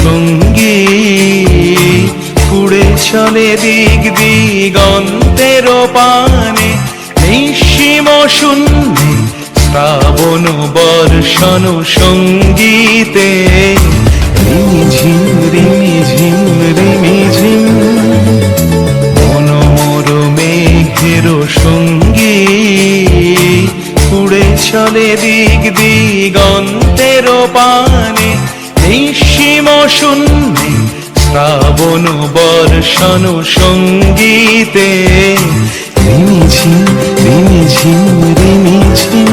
সঙ্গীত উড়ে চলে দিক দিগন্তের পানে, নিঃসীম শূন্যে শ্রাবণ বর্ষণ সঙ্গীতে। রিমিঝিম রিমিঝিম রিমিঝিম মনোমর মেঘের সঙ্গীত উড়ে চলে দিক দিগন্তের পানে, নিঃসীম শূন্যে শ্রাবণ বর্ষণ সঙ্গীতে। রিমিঝিম রিমিঝিম রিমিঝিম।